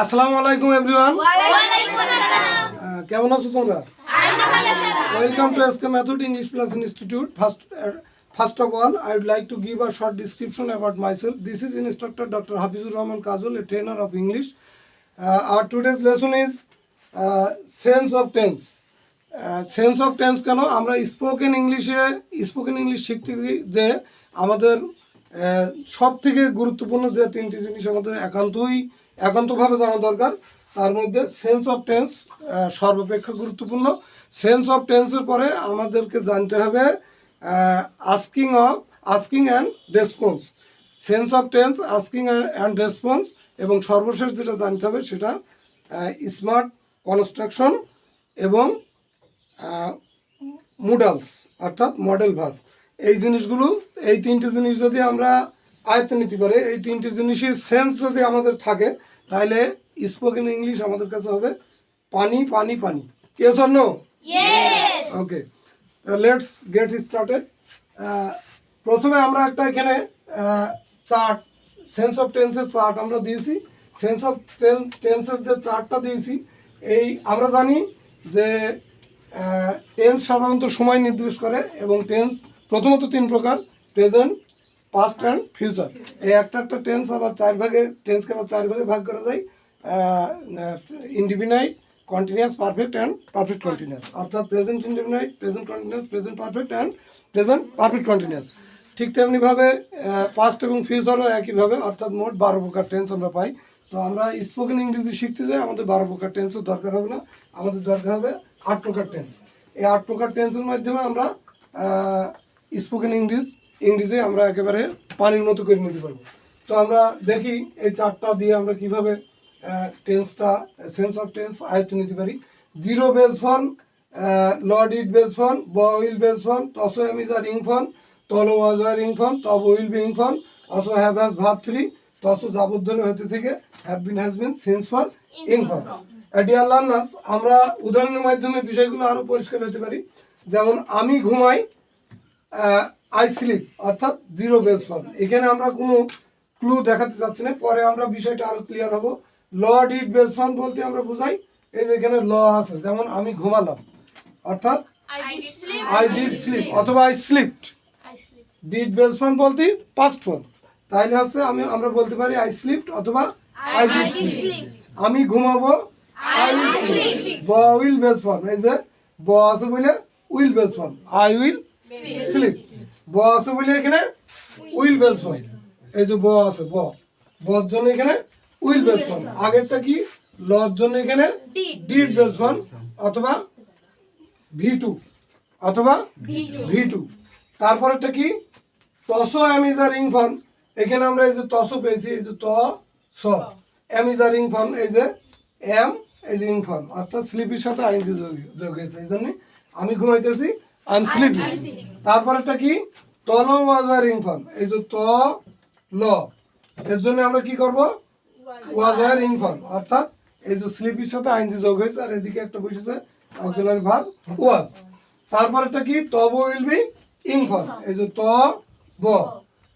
আসসালামু আলাইকুম এভরিওয়ান। কেমন আছো তোমরা? Welcome to SK method English plus institute. First of all, I would like to give a short description about myself. This is Instructor Dr. Hafizur Rahman Kazul, a trainer of English. Our today's lesson is sense of tense. Sense of tense কেন আমরা spoken English শিখতে যে আমাদের সব থেকে গুরুত্বপূর্ণ যে তিনটি জিনিস আমাদের একান্তভাবে জানা দরকার, তার মধ্যে সেন্স অফ টেন্স সর্বাপেক্ষা গুরুত্বপূর্ণ। সেন্স অফ টেন্সের পরে আমাদেরকে জানতে হবে asking and response. Sense of tense, asking and response, এবং সর্বশেষ যেটা জানতে হবে সেটা স্মার্ট কনস্ট্রাকশন এবং মুডালস অর্থাৎ মডেল ভার্ব। এই তিনটে জিনিস যদি আমরা আয়ত্তে নিতে পারি, এই তিনটে জিনিসের সেন্স যদি আমাদের থাকে, তাহলে স্পোকেন ইংলিশ আমাদের কাছে হবে পানি পানি পানি। Yes or no? Okay, let's get started. প্রথমে আমরা একটা এখানে চার্ট, সেন্স অফ টেন্সের চার্ট আমরা দিয়েছি। সেন্স অফ টেন্সের যে চার্টটা দিয়েছি, এই আমরা জানি যে টেন্স সাধারণত সময় নির্দেশ করে, এবং টেন্স প্রথমত তিন প্রকার: প্রেজেন্ট, পাস্ট অ্যান্ড ফিউচার। এই একটা টেন্স আবার টেন্সকে আবার চার ভাগে ভাগ করা যায়: indefinite, continuous, perfect and perfect continuous. অর্থাৎ present indefinite, present continuous, present perfect and present perfect continuous. ঠিক তেমনিভাবে পাস্ট এবং ফিউচারও একইভাবে, অর্থাৎ মোট 12 প্রকার টেন্স আমরা পাই। তো আমরা স্পোকেন ইংরেজি শিখতে যাই, আমাদের 12 প্রকার টেন্সের দরকার হবে না, আমাদের দরকার হবে 8 প্রকার টেন্স। এই 8 প্রকার টেন্সের মাধ্যমে আমরা স্পোকেন ইংরেজি আমরা একেবারে পানির মতো করে নিতে পারবো। তো আমরা দেখি এই চারটা দিয়ে আমরা কিভাবে সেন্স অফ টেন্স আয়ত্ত নিতে পারি। জিরো বেস ফর্ম, লড ইট বেস ফর্ম, ব উইল বেস ফর্ম, তসো am is are ing form, তলো ওয়াজ আর ইং ফর্ম, তব উইল বি ইং ফর্ম, অসো হ্যাভ হ্যাজ ভার্ব 3, তসো যাবদ্ধরে হতে থেকে have been has been since for ing form. Dear learners, আমরা উদাহরণের মাধ্যমে বিষয়গুলো আরও পরিষ্কার হতে পারি। যেমন আমি ঘুমাই, আই স্লিপ, অর্থাৎ জিরো বেস ফর্ম। এখানে আমরা কোনো ক্লু দেখাতে চাচ্ছি না, পরে আমরা বিষয়টা আরও ক্লিয়ার হব। লড ইট বেস ফর্ম বলতে আমরা বুঝাই এই যে এখানে ল আছে, যেমন আমি ঘুমালাম, অর্থাৎ আই ডিড স্লিপ অথবা I slipped. Did base form বলতে পাস্ট ফর্ম, তাইলে হচ্ছে আমরা বলতে পারি আই স্লিপড অথবা আই ডিড স্লিপ। আমি ঘুমাবো, আই উইল স্লিপ। ব উইল বেস ফর্ম, এই যে ব আছে বলে will base form, I will slip. ব আছে বলে এখানে উইল বেস ফর্ম, এই যে ব আছে, বর জন্য এখানে উইল বেস ফর্ম। আগেরটা কি? লর জন্য এখানে ডিড বেস ফর্ম অথবা ভি2 অথবা ভি2। তারপরেরটা কি? তসো am is are ing form. এখানে আমরা এই যে তসো পেয়েছি, এই যে ত স, M is are ing form, এই যে এম, এই যে ইং ফর্ম, অর্থাৎ স্লিপির সাথে আইনজি যোগ হয়েছে, এই জন্য আমি ঘুমাইতেছি, আই এম স্লিপিং। তারপরেরটা কি? তলো ওয়াজ আর ইং ফর্ম, এই যে ত ল, এর জন্য আমরা কি করব? ওয়াজ আর ইং ফর্ম, অর্থাৎ এই যে স্লিপির সাথে আইনজি যোগ হয়েছে, আর এদিকে একটা বসেছে অক্সিলারি ভার্ব ওয়াজ। তারপরেরটা কি? তব উইল বি ইং ফর্ম, এই যে ত ব,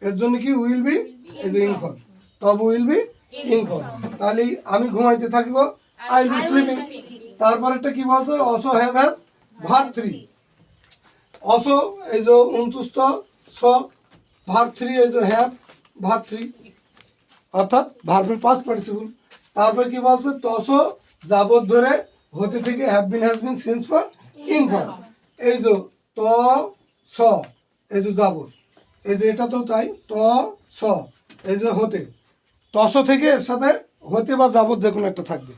এর জন্য কি? উইল বি, এই যে ইং ফর্ম, তব উইল বি ইং ফর্ম। তাহলে আমি ঘুমাইতে থাকিব, আই উইল বি স্লিপিং। তারপরেরটা কি বলছে? অসো হ্যাভ হ্যাজ ভার্ব 3। অসো এই যে 29 স, ভার্ব 3 এই যে হ্যাভ ভার্ব 3, অর্থাৎ ভার্বের পাস্ট পার্টিসিপল। তারপর কি বলছে? তসো যাবত ধরে হতে থেকে have been has been since for ing form, এই যে ত স, এই যে যাবত, এই যে এটা তো তাই, ত স, এই যে হতে, তস থেকে এর সাথে হতে বা যাবত যে কোনো একটা থাকবে,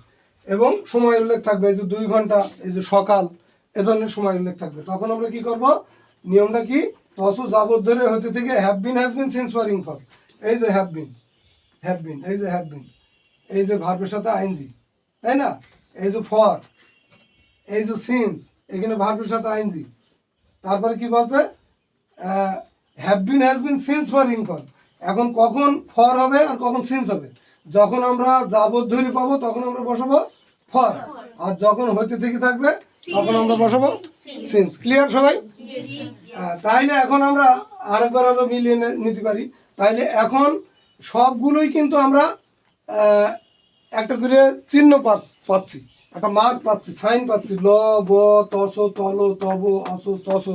এবং সময় উল্লেখ থাকবে, এই যে 2 ঘন্টা, এই যে সকাল, এ ধরনের সময় উল্লেখ থাকবে। তখন আমরা কি করব? নিয়মটা কি? তসো যাবত ধরে হতে থেকে have been has been since for ing form, এই যে হ্যাভ বিন, এই যে হ্যাভ বিন, এই যে ভার্বের সাথে আইনজি, তাই না? এই যে ফর, এই যে সিন্স, এখানে ভার্বের সাথে আইনজি। তারপরে কি বলছে? Have been has been since for ing form. এখন কখন ফর হবে আর কখন সিন্স হবে? যখন আমরা যাবত ধরে পাবো তখন আমরা বসাবো ফর, আর যখন হতে থেকে থাকবে তখন আমরা বসাবো সিন্স। ক্লিয়ার সবাই? তাইলে এখন আমরা আরেকবার আমরা মিলিয়ে নিতে পারি। তাইলে এখন সবগুলোই কিন্তু আমরা একটা করে চিহ্ন পাচ্ছি, একটা মার্ক পাচ্ছি, সাইন পাচ্ছি, ল ব তস তল তব অস তস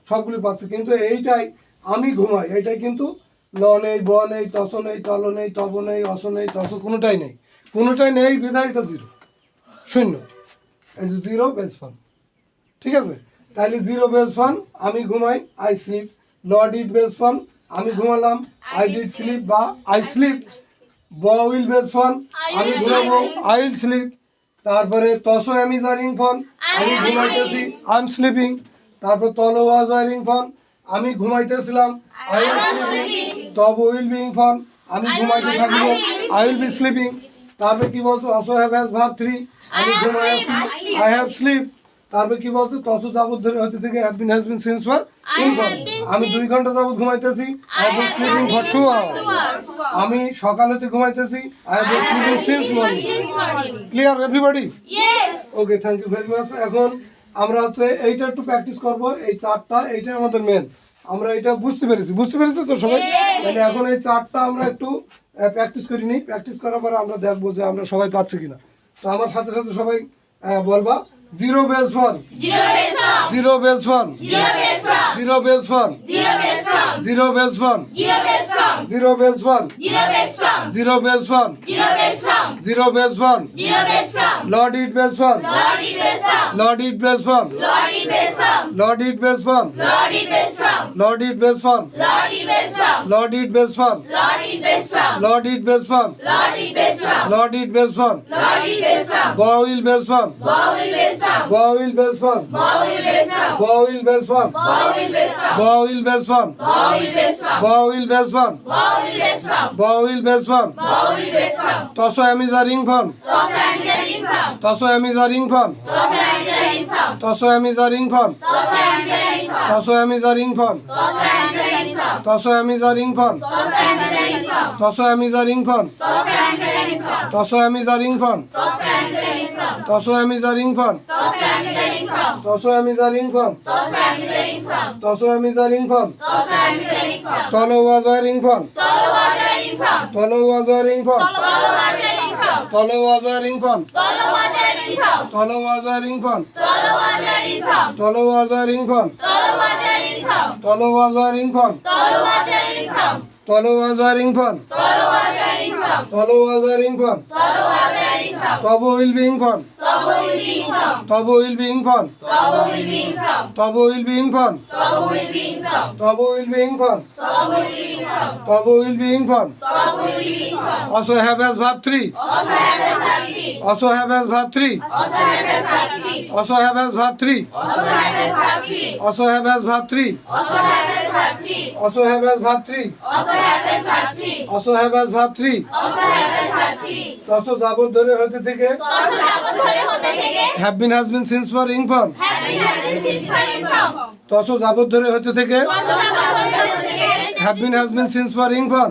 সবগুলি পাচ্ছি। কিন্তু এইটাই আমি ঘুমাই, এইটাই কিন্তু ল নেই, ব নেই, তস নেই, তল নেই, তব নেই, অস নেই, তস কোনোটাই নেই, কোনোটাই নেই বিধায় এটা জিরো, শূন্য। এই যে জিরো বেস ফান, ঠিক আছে? তাহলে জিরো বেস ফান, আমি ঘুমাই, আই স্লিপ। ল ডিড বেস ফান, আমি ঘুমালাম, আই ডিড স্লিপ বা আই স্লিপ। ব উইল বেস ফান, আমি ঘুমাবো, আই উইল স্লিপ। তারপরে তসো এম ইজ আরিং ফন, আমি ঘুমাইতেছি, আই এম স্লিপিং। তারপর তল ওয়াজ আরিং ফন, আমি ঘুমাইতেছিলাম, আই ওয়াজ স্লিপিং। তব উইল বিং ফন, আমি ঘুমাইতে থাকবো, আই উইল বি স্লিপিং। তারপরে কি বলছো? অলসো হ্যাভ হ্যাজ ভার্ব 3, আমি ঘুমাইছি, আই হ্যাভ স্লিপ। তারপরে কি বলছো? তসো যাবত ধরে হতে থেকে have been has been since for ing form, আমি 2 ঘন্টা যাবত ঘুমাইতেছি, I have been sleeping for 2 hours. আমি সকাল হতে ঘুমাইতেছি, I have been sleeping since morning. Clear everybody? Okay, thank you very much. এখন আমরা হচ্ছে এইটা একটু প্র্যাকটিস করব, এই চারটা, এইটাই আমাদের মেন। আমরা এটা বুঝতে পেরেছি তো সবাই? তাহলে এখন এই চারটা আমরা একটু প্র্যাকটিস করি নিই। প্র্যাকটিস করার পরে আমরা দেখবো যে আমরা সবাই পাচ্ছি কিনা। তো আমার সাথে সাথে সবাই বলবা, zero base form, zero base form, zero base form, zero base form, zero base form, zero base form, zero base form, লর্ড ইট বেস ফান, লর্ড ইট বেস ফান, লর্ড ইট বেস ফান, লর্ড ইট বেস ফান, লর্ড ইট বেস ফান, লর্ড ইট বেস ফান, লর্ড ইট বেস ফান, বউইল বেস ফান, বউইল বেস ফান, বউইল বেস ফান, বউইল বেস ফান, বউইল বেস ফান, বউইল বেস ফান, তসো এমিজ আরিং ফান, তসো এমিজ আরিং ফান, তসো এমিজ আরিং ফান, তসো এমিজ আরিং ফান, তসো এমিজ আরিং ফান, তসো এমিজ আরিং ফান, তসো এমিজ আরিং ফান, তসো এমিজ আরিং ফান, তসো এমিজ আরিং ফান, তসো এমিজ আরিং ফান, তলো ওয়াজ আরিং ফান, তলো ওয়াজ আরিং ফান, তলো ওয়াজ আরিং ফান, তলো ওয়াজ আরিং ফান, তলো ওয়াজ আরিং ফান, তলো ওয়াজ আরিং ফান, তলো ওয়াজ আরিং ফান, তলো ওয়াজ আরিং ফান, তব উইল বিং ফান, তব উইল বিং ফান, তব উইল বিং ফান, তব উইল বিং ফান, তব will being fun, also have as verb 3, also have as verb 3, also have as verb 3, also have as verb 3, also have as verb 3, also have as verb 3, তসো যাবত ধরে হতে থেকে have been has been since for ing form, তসো যাবত ধরে হতে থেকে have been has been since for ing form।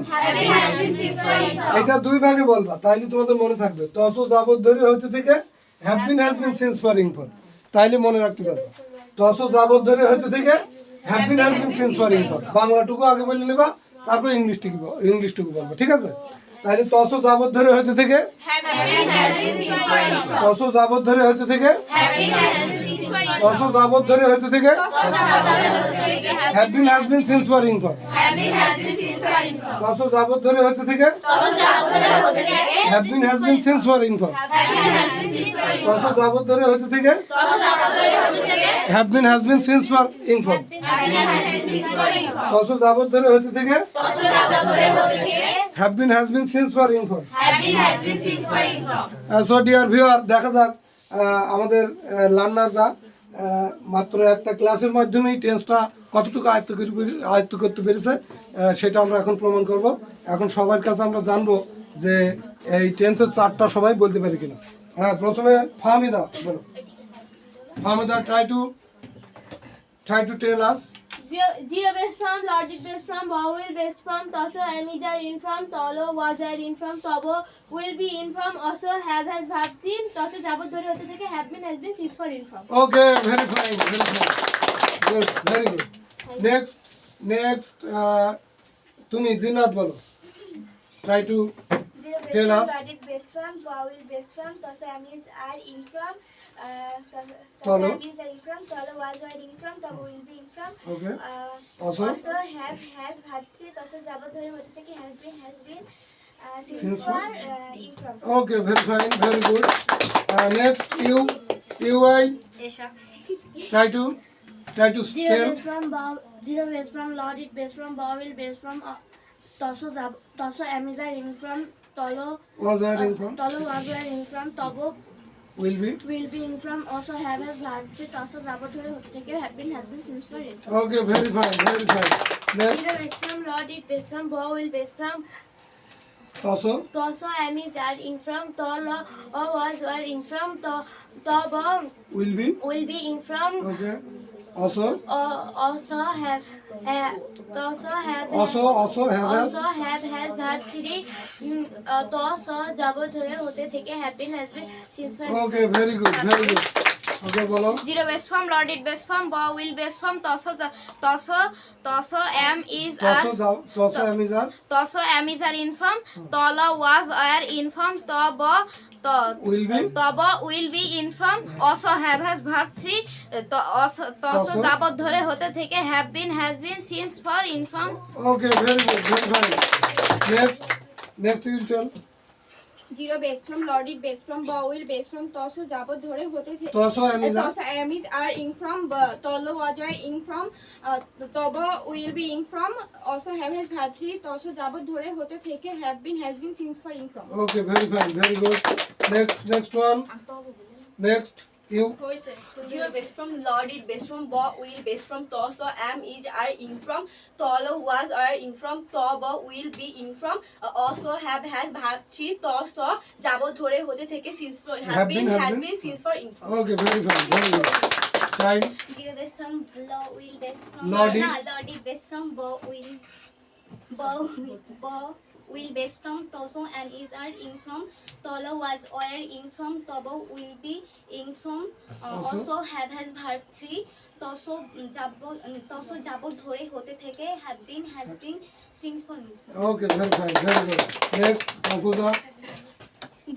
এটা দুই ভাগে বলবা, তাইলে তোমাদের মনে থাকবে। তসো যাবত ধরে হতে থেকে have been has been since for ing form, তাইলে মনে রাখতে পারবে। তসো যাবত ধরে হতে থেকে have been has been since for ing form, বাংলাটুকু আগে বলে নেবা, তারপর ইংলিশটুকু বলবো, ঠিক আছে? তাহলে তসো যাবত ধরে হতে থেকে, তসো যাবত ধরে হতে থেকে, তসো যাবত ধরে হতে থেকে have been has been since for ing form, তসো যাবত ধরে হতে থেকে have been has been since for ing form, তসো যাবত ধরে হতে থেকে have been has been since for ing form, তসো যাবত ধরে হতে থেকে have been has been since for ing form। So dear viewer, দেখা যাক আমাদের লার্নাররা মাত্র একটা ক্লাসের মাধ্যমেই টেন্সটা কতটুকু আয়ত্ত করতে পেরেছে, সেটা আমরা এখন প্রমাণ করব। এখন সবার কাছে আমরা জানবো যে এই টেন্সের চারটা সবাই বলতে পারে কিনা। হ্যাঁ, প্রথমে ফাহমিদা বলো। Fahmida, try to tell us. Zero based from, logic based from, vowel based from, toso amiz are in from, tolo was are in from, tobo will be in from, also have has verb 3, toso jabot dhore hote theke have been has been since for in from. Okay, very fine, good, very good. Next তুমি জিনাত বলো। Try to tell us. Logic based from, vowel base from toso am is are in from Tolo. am is are in from tolo was are in from tobo will be in from okay also Also? have has verb 3 toso যাবত ধরে হতে থেকে has been Since since for? for in from Okay, very fine, very good. Next, I এসা try to Zero tell. base from zero base from logic base from vowel base from toso amizar in from tolo Was there in from? tolo was were in from tobo Will be. will be in from also have has verb toso যাবত ধরে হতে থেকে have been since for in from Okay, very fine, very fine. Next, zero base from logic base from vowel base from also. toso amizar in from tolo was were in from tobo Will be. will be in from Okay. Also. also have also have Also have has. also have has verb 3 toso যাবত ধরে হতে থেকে have been has been since for Okay, very good, very good. Okay, বলো. Zero base from loaded base from will base from toso am is Toso are যাও, toso আমি যার. toso am is are in from tola was are in from Will be. tobo will be in from also have has verb 3 toso Toso. যাবত ধরে হতে থেকে have been has been since for in from Okay, very good, very fine. Next you will tell. Zero base from loaded base from vowel base from toso যাবত ধরে হতে থেকে Toso আমি যার. toso am is are in from tolo was are in from tobo will be in from also have has verb 3 toso যাবত ধরে হতে থেকে have been has been since for in from Okay, very fine, very good. Next one. Next, you. Zero base from loaded base from will base from toso am is are in from tolo was are in from tobo will be in from also have has verb 3 toso যাবত ধরে হতে থেকে since for have been has been since for in from Okay, very fine, very good. Time. zero base from will base from Lodi. lodi base from will base from toso and is are in from tolo was or in from tobo will be in from also have has verb 3 toso যাবত ধরে হতে থেকে have been has been since for in from Okay, very fine, very good. Next, Afuza.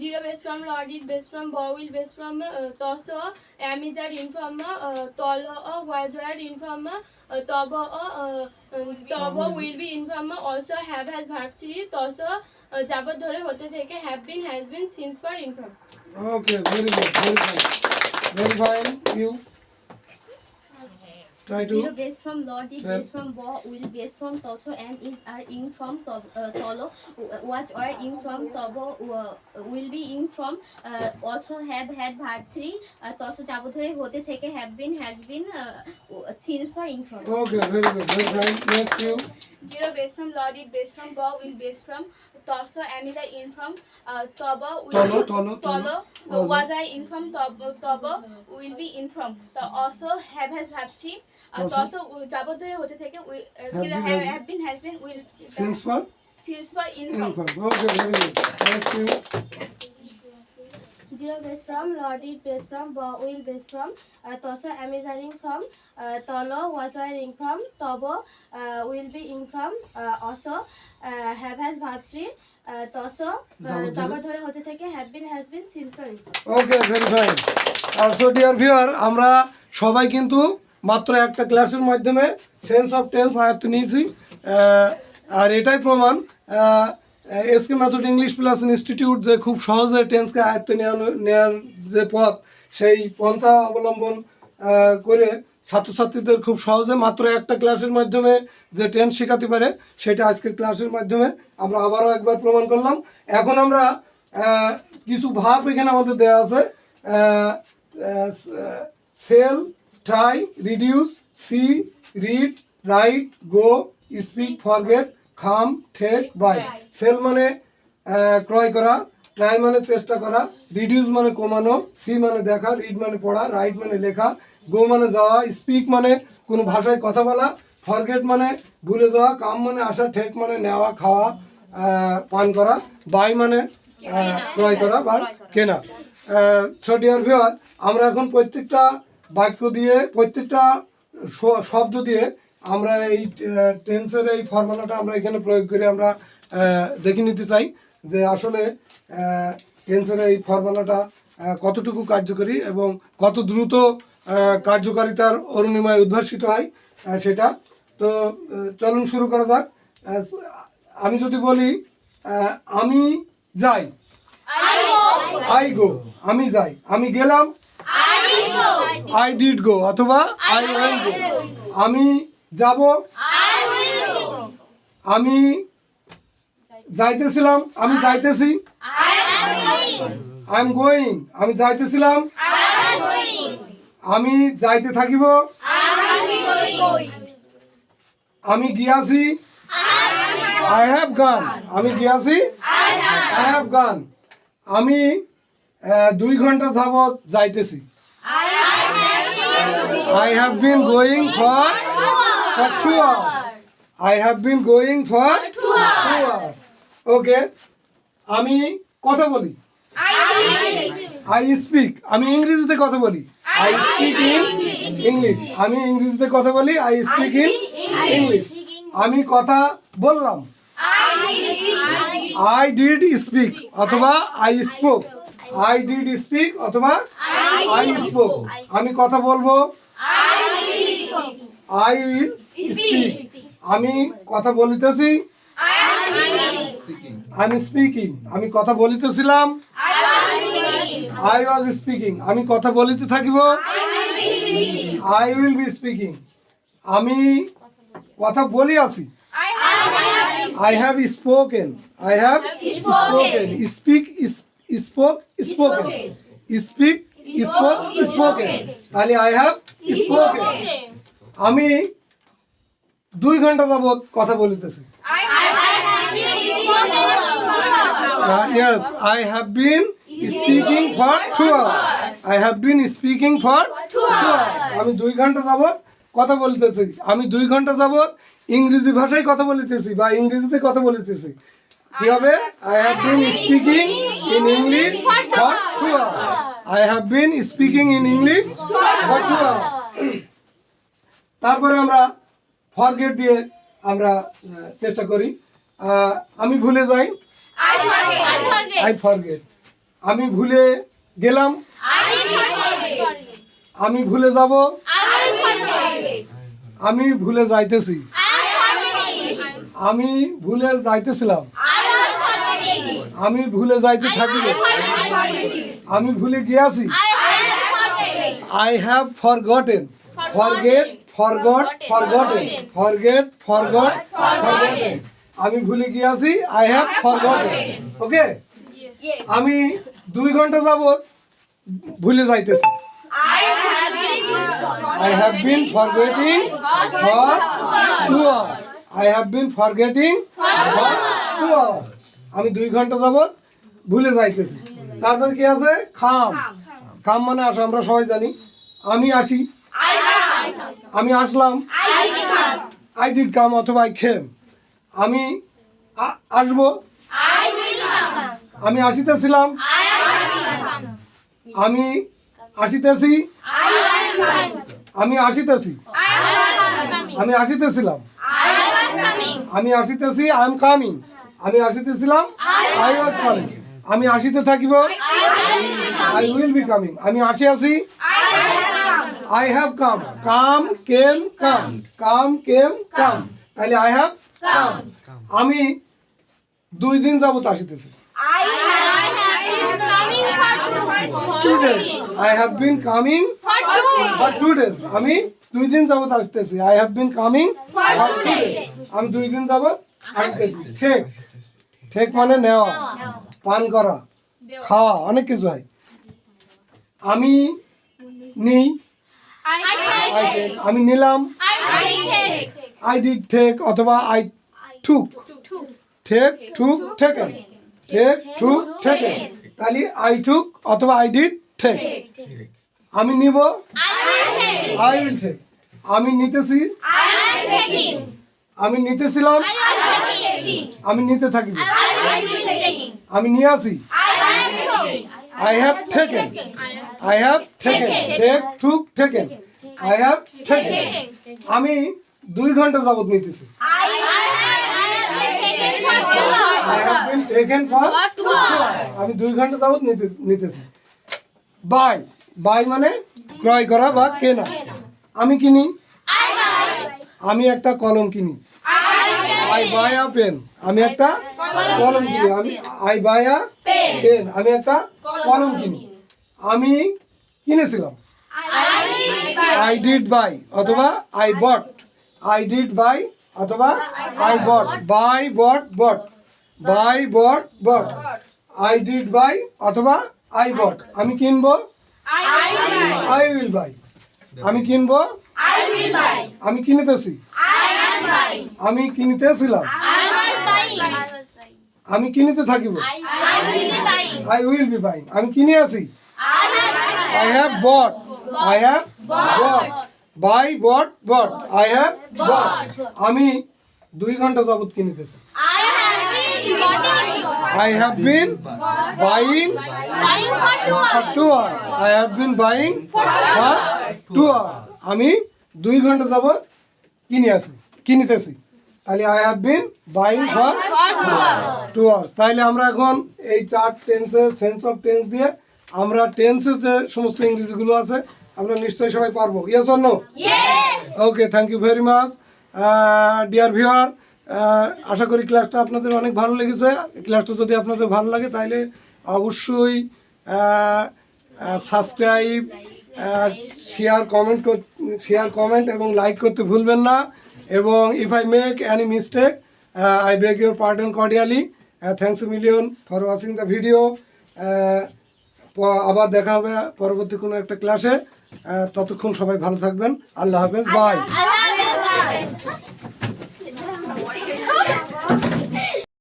zero base from logic base from vowel base from toso amizar in from tolo was were in from tobo will be in from also have has verb 3 toso যাবত ধরে হতে থেকে have been has been since for in from Okay, very good, very fine. Very fine, you. Try zero to. base from logic Well. base from will base from toso and is are in from tolo was are in from tobo will be in from also have had verb 3 toso যাবত ধরে হতে থেকে have been has been since for in from Okay, very good, very fine. Next, you. zero base from loaded base from will base from toso and is are in from tobo Tolo. was are in from tobo will be in from also have has verb 3 Toso. toso যাবত ধরে হতে থেকে have been has been will Since for. since for in In from from. Okay, very good. Next, you. zero base from loaded base from will base from toso amizaring from tolo was wearing from tobo will be in from also have has verb 3 toso যাবত ধরে হতে থেকে have been has been since for in from Okay, very fine. So dear viewer, আমরা সবাই কিন্তু মাত্র একটা ক্লাসের মাধ্যমে সেন্স অফ টেন্স আয়ত্ত নিয়েছি আর এটাই প্রমাণ SK method English plus institute যে খুব সহজে টেন্সকে আয়ত্ত নেওয়ার যে পথ সেই পন্থা অবলম্বন করে ছাত্রছাত্রীদের খুব সহজে মাত্র একটা ক্লাসের মাধ্যমে যে টেন্স শেখাতে পারে সেটা আজকের ক্লাসের মাধ্যমে আমরা আবারও একবার প্রমাণ করলাম। এখন আমরা কিছু ভাব এখানে আমাদের দেওয়া আছে sell try reduce see read write go speak forget খাম ঠেক বাই। সেল মানে ক্রয় করা, ট্রাই মানে চেষ্টা করা, রিডিউস মানে কমানো, সি মানে দেখা, রিড মানে পড়া, রাইট মানে লেখা, গো মানে যাওয়া, স্পিক মানে কোনো ভাষায় কথা বলা, ফরগেট মানে ভুলে যাওয়া, কাম মানে আসা, ঠেক মানে নেওয়া খাওয়া পান করা, বাই মানে ক্রয় করা বা কেনা। সো ডিয়ার ভিউয়ার, আমরা এখন প্রত্যেকটা বাক্য দিয়ে প্রত্যেকটা শব্দ দিয়ে আমরা এই টেন্সের এই ফর্মুলাটা আমরা এখানে প্রয়োগ করে আমরা দেখে নিতে চাই যে আসলে টেন্সের এই ফর্মুলাটা কতটুকু কার্যকরী এবং কত দ্রুত কার্যকারিতার অরুণিমায় উদ্ভাসিত হয় সেটা। তো চলুন শুরু করা যাক। আমি যদি বলি আমি যাই, আই গো, আমি যাই, আমি গেলাম, আই ডিড গো অথবা আই ওয়েন্ট গো। আমি যাব, আমি যাইতেছিলাম, আমি যাইতেছি, আই এম গোয়িং, আমি যাইতেছিলাম, আমি যাইতে থাকিব, আমি গিয়াছি, আই হ্যাভ গান, আমি গিয়াছি, আই হ্যাভ গান। আমি 2 ঘন্টা যাবৎ যাইতেছি, I have been going for 2 hours. I have been going for 2 hours. Okay. আমি কথা বলি, I speak. আমি ইংরেজিতে কথা বলি, I speak in English. আমি ইংরেজিতে কথা বলি, I speak in English. আমি কথা বললাম, I did speak অথবা I spoke. I did speak অথবা I spoke. আমি কথা বলবো, I will speak. আমি কথা বলিতেছি, I'm speaking. আমি কথা বলিতেছিলাম, I was speaking. আমি কথা বলিতে থাকিব, I will be speaking. আমি কথা বলি আছি, I have spoken. I have spoken. Speak is spoke spoken. Speak spoke spoken. তাহলে I have spoken. আমি 2 ঘন্টা যাবত কথা বলিতেছি। Yes, I have been speaking for 2 hours. I have been speaking for 2 hours. আমি 2 ঘন্টা যাবত কথা বলিতেছি। আমি 2 ঘন্টা যাবত ইংরেজি ভাষায় কথা বলিতেছি বা ইংরেজিতে কথা বলিতেছি। কি হবে? I have been speaking in English for 2 hours. I have been speaking in English for 2 hours. তারপরে আমরা ফরগেট দিয়ে আমরা চেষ্টা করি। আমি ভুলে যাই, I forget. আমি ভুলে গেলাম, আমি ভুলে যাব, আমি ভুলে যাইতেছি, আমি ভুলে যাইতেছিলাম, আমি ভুলে যাইতে থাকিব, আমি ভুলে গিয়াছি, I have forgotten. Forget, forgot, forgotten. Forget, forgot, forgotten. আমি ভুলে গিয়াছি, I have forgotten. ওকে? আমি 2 ঘন্টা যাবত ভুলে যাইতেছি, I have been forgetting for 2 hours. I have been forgetting for 2 hours. আমি 2 ঘন্টা যাবত ভুলে যাইতেছি। তারপর কি আছে? খাম। খাম মানে আসা, আমরা সবাই জানি। আমি আসি, আমি আসলাম, I did come অথবা I came. আমি আসবো, আমি আসিতেছিলাম, আমি আসিতেছি, আমি আসিতেছি, আমি আসিতেছিলাম, আমি আসিতেছি, I am coming. আমি আসিতেছিলাম, I was coming. আমি আসিতে থাকিব, I will be coming. আমি আসিয়াছি, I have come. Come, came, come. Come, came, come. তাহলে I have come. আমি 2 দিন যাবত আসিতেছি, 2 days. I have been coming for 2 days. আমি 2 দিন যাবত আসতেছি, I have been coming for 2 days. আমি 2 দিন যাবত আসতেছি। ঠিক, ঠিক মানে নেওয়া, পান করা, খাওয়া, অনেক কিছু হয়। আমি নেই, I take. আমি নিলাম, I did take অথবা I took. Take, took, taken. Take, took, taken. তাহলে I took অথবা I did take. আমি নিব, I will take. আমি নিতেছি, আমি নিতেছিলাম, আমি নিতে থাকিব। আমি নিয়ে আসি, I have taken. I have taken. Take, took, taken. I have taken. আমি 2 ঘন্টা যাবত নিতেছি, I have been taken for 2 hours. আমি 2 ঘন্টা যাবত নিতেছি। বাই বাই মানে ক্রয় করা বা কেনা। আমি কিনি, আমি একটা কলম কিনি। আই বাই আ পেন, আমি একটা কলম কিনি। আমি আই বাই আ পেন, আমি একটা কলম কিনি। আমি কিনেছিলাম, আই ডিড বাই অথবা I bought. I did buy অথবা I bought. Buy bought bought, buy bought bought. I did buy অথবা আই বট। আমি কিনবো, আই উইল বাই। আমি কিনবো, আমি কিনিতেছি, আমি কিনিতেছিলাম, আমি কিনিতে থাকিব, আই উইল বি বাইং। আমি কিনে আছি, I have bought, I have bought. Buy bought bought, I have bought. আমি 2 ঘন্টা যাবত কিনিতেছি, I have been buying for 2 hours. I have been buying for 2 hours. আমি 2 ঘন্টা যাবত কিনিতেছি। তাহলে I have been buying for 2 hours. তাহলে আমরা এখন এই 4 টেন্সের সেন্স অফ টেন্স দিয়ে আমরা টেন্সের যে সমস্ত ইংরেজিগুলো আছে আমরা নিশ্চয়ই সবাই পারবো। Yes or no? Okay, thank you very much dear viewer. আশা করি ক্লাসটা আপনাদের অনেক ভালো লেগেছে। ক্লাসটা যদি আপনাদের ভালো লাগে তাহলে অবশ্যই সাবস্ক্রাইব, শেয়ার কমেন্ট এবং লাইক করতে ভুলবেন না। এবং if I make any mistake I beg your pardon cordially. Thanks a million for watching the video. আবার দেখা হবে পরবর্তী কোনো একটা ক্লাসে। ততক্ষণ সবাই ভালো থাকবেন। আল্লাহ হাফেজ, বাই।